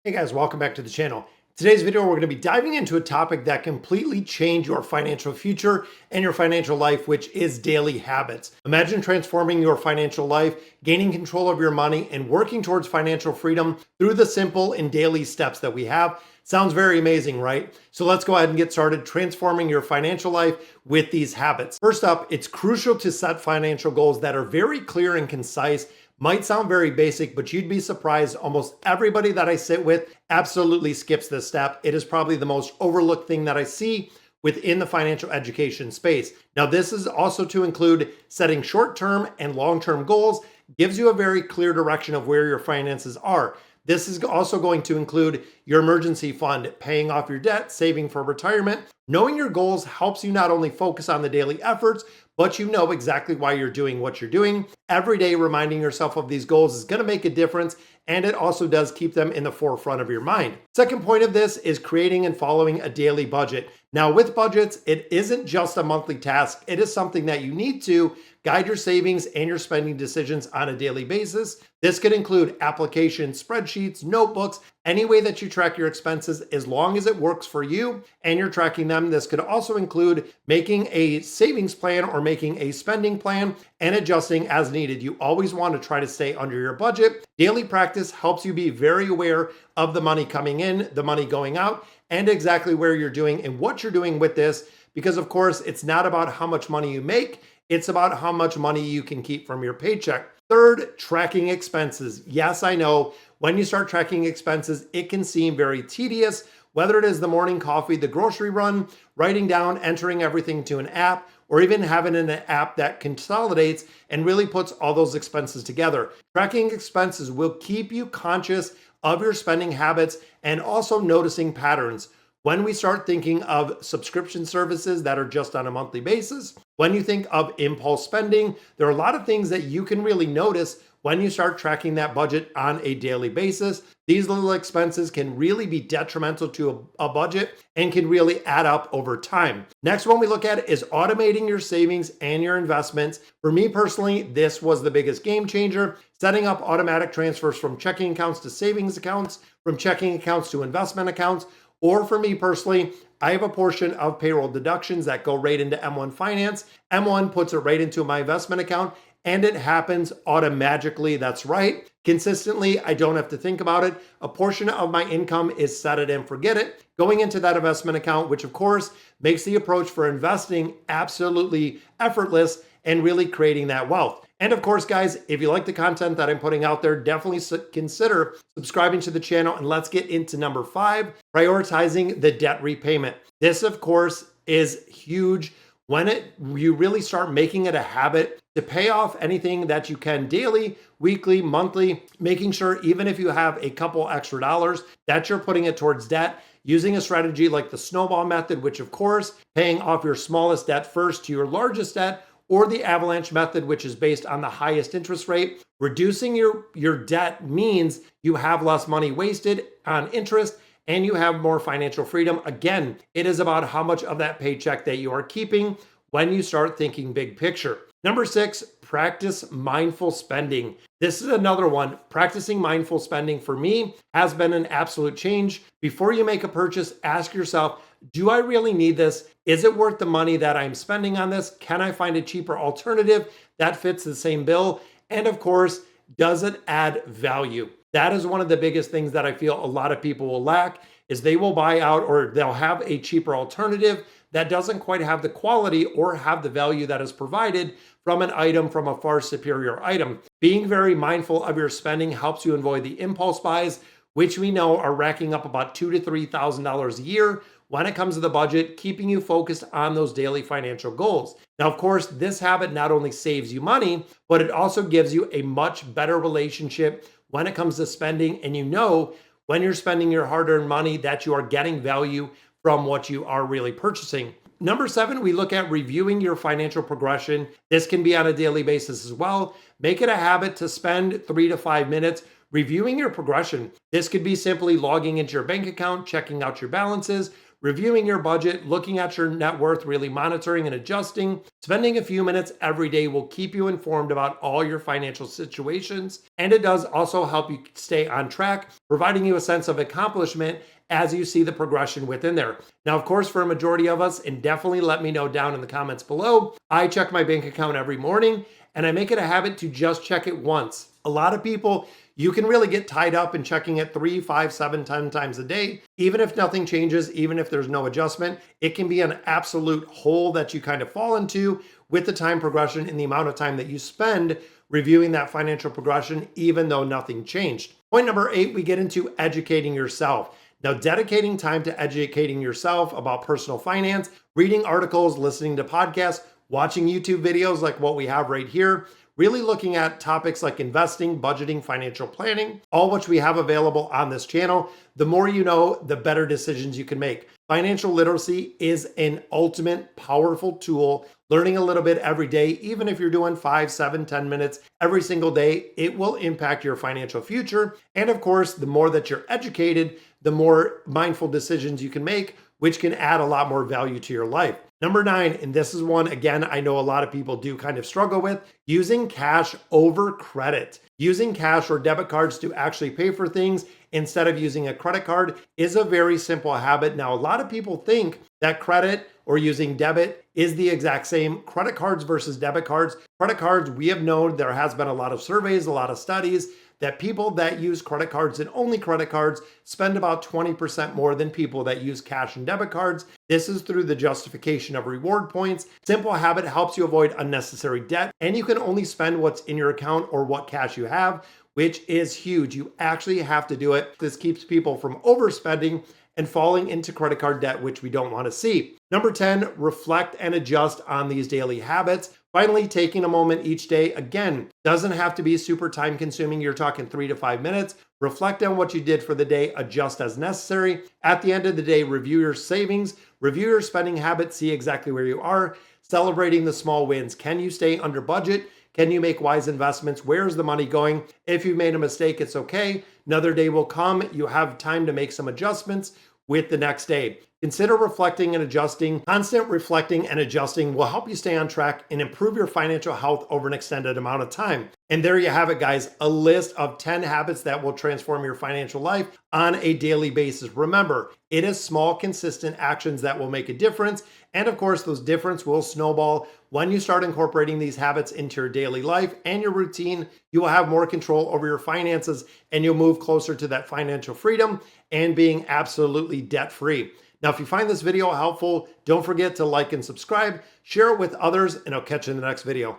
Hey guys, welcome back to the channel. Today's video, we're going to be diving into a topic that completely changed your financial future and your financial life, which is daily habits. Imagine transforming your financial life, gaining control of your money, and working towards financial freedom through the simple and daily steps that we have. Sounds very amazing, right? So let's go ahead and get started transforming your financial life with these habits. First up, it's crucial to set financial goals that are very clear and concise. Might sound very basic, but you'd be surprised. Almost everybody that I sit with absolutely skips this step. It is probably the most overlooked thing that I see within the financial education space. Now, this is also to include setting short-term and long-term goals, gives you a very clear direction of where your finances are. This is also going to include your emergency fund, paying off your debt, saving for retirement. Knowing your goals helps you not only focus on the daily efforts, but you know exactly why you're doing what you're doing. Every day, reminding yourself of these goals is going to make a difference, and it also does keep them in the forefront of your mind. Second point of this is creating and following a daily budget. Now, with budgets, it isn't just a monthly task. It is something that you need to guide your savings and your spending decisions on a daily basis. This could include applications, spreadsheets, notebooks, any way that you track your expenses, as long as it works for you and you're tracking them. This could also include making a savings plan or making a spending plan and adjusting as needed. You always want to try to stay under your budget. Daily practice helps you be very aware of the money coming in, the money going out, and exactly where you're doing and what you're doing with this. Because of course, it's not about how much money you make, it's about how much money you can keep from your paycheck. Third, tracking expenses. Yes, I know when you start tracking expenses, it can seem very tedious, whether it is the morning coffee, the grocery run, writing down, entering everything to an app, or even having an app that consolidates and really puts all those expenses together. Tracking expenses will keep you conscious of your spending habits and also noticing patterns. When we start thinking of subscription services that are just on a monthly basis, when you think of impulse spending, there are a lot of things that you can really notice when you start tracking that budget on a daily basis. These little expenses can really be detrimental to a budget and can really add up over time. Next one we look at is automating your savings and your investments. For me personally, this was the biggest game changer. Setting up automatic transfers from checking accounts to savings accounts, from checking accounts to investment accounts. Or for me personally, I have a portion of payroll deductions that go right into M1 Finance. M1 puts it right into my investment account and it happens automatically. That's right. Consistently, I don't have to think about it. A portion of my income is set it and forget it, going into that investment account, which of course makes the approach for investing absolutely effortless and really creating that wealth. And of course, guys, if you like the content that I'm putting out there, definitely consider subscribing to the channel. And let's get into number 5, prioritizing the debt repayment. This, of course, is huge. When you really start making it a habit to pay off anything that you can daily, weekly, monthly, making sure even if you have a couple extra dollars that you're putting it towards debt, using a strategy like the snowball method, which of course, paying off your smallest debt first to your largest debt, or the avalanche method, which is based on the highest interest rate. Reducing your debt means you have less money wasted on interest and you have more financial freedom. Again, it is about how much of that paycheck that you are keeping when you start thinking big picture. Number 6, practice mindful spending. This is another one. Practicing mindful spending for me has been an absolute change. Before you make a purchase, ask yourself, do I really need this? Is it worth the money that I'm spending on this? Can I find a cheaper alternative that fits the same bill? And of course, does it add value? That is one of the biggest things that I feel a lot of people will lack is they will buy out or they'll have a cheaper alternative that doesn't quite have the quality or have the value that is provided from an item from a far superior item. Being very mindful of your spending helps you avoid the impulse buys, which we know are racking up about $2,000 to $3,000 a year when it comes to the budget, keeping you focused on those daily financial goals. Now, of course, this habit not only saves you money, but it also gives you a much better relationship when it comes to spending. And you know, when you're spending your hard-earned money, that you are getting value from what you are really purchasing. Number 7, we look at reviewing your financial progression. This can be on a daily basis as well. Make it a habit to spend 3 to 5 minutes reviewing your progression. This could be simply logging into your bank account, checking out your balances, reviewing your budget, looking at your net worth, really monitoring and adjusting. Spending a few minutes every day will keep you informed about all your financial situations. And it does also help you stay on track, providing you a sense of accomplishment as you see the progression within there. Now, of course, for a majority of us, and definitely let me know down in the comments below, I check my bank account every morning and I make it a habit to just check it once. A lot of people, you can really get tied up in checking it 3, 5, 7, 10 times a day. Even if nothing changes, even if there's no adjustment, it can be an absolute hole that you kind of fall into with the time progression and the amount of time that you spend reviewing that financial progression, even though nothing changed. Point number 8, we get into educating yourself. Now, dedicating time to educating yourself about personal finance, reading articles, listening to podcasts, watching YouTube videos like what we have right here, really looking at topics like investing, budgeting, financial planning, all which we have available on this channel. The more you know, the better decisions you can make. Financial literacy is an ultimate powerful tool. Learning a little bit every day, even if you're doing 5, 7, 10 minutes every single day, it will impact your financial future. And of course, the more that you're educated, the more mindful decisions you can make, which can add a lot more value to your life. Number 9, and this is one, again, I know a lot of people do kind of struggle with, using cash over credit. Using cash or debit cards to actually pay for things instead of using a credit card is a very simple habit. Now, a lot of people think that credit or using debit is the exact same. Credit cards versus debit cards. Credit cards, we have known there has been a lot of surveys, a lot of studies that people that use credit cards and only credit cards spend about 20% more than people that use cash and debit cards. This is through the justification of reward points. Simple habit helps you avoid unnecessary debt, and you can only spend what's in your account or what cash you have, which is huge. You actually have to do it. This keeps people from overspending and falling into credit card debt, which we don't want to see. Number 10, reflect and adjust on these daily habits. Finally, taking a moment each day, again, doesn't have to be super time consuming. You're talking 3 to 5 minutes. Reflect on what you did for the day, adjust as necessary. At the end of the day, review your savings, review your spending habits, see exactly where you are, celebrating the small wins. Can you stay under budget? Can you make wise investments? Where's the money going? If you've made a mistake, it's okay. Another day will come. You have time to make some adjustments with the next day. Consider reflecting and adjusting. Constant reflecting and adjusting will help you stay on track and improve your financial health over an extended amount of time. And there you have it, guys, a list of 10 habits that will transform your financial life on a daily basis. Remember, it is small, consistent actions that will make a difference. And of course, those differences will snowball. When you start incorporating these habits into your daily life and your routine, you will have more control over your finances and you'll move closer to that financial freedom and being absolutely debt-free. Now, if you find this video helpful, don't forget to like and subscribe, share it with others, and I'll catch you in the next video.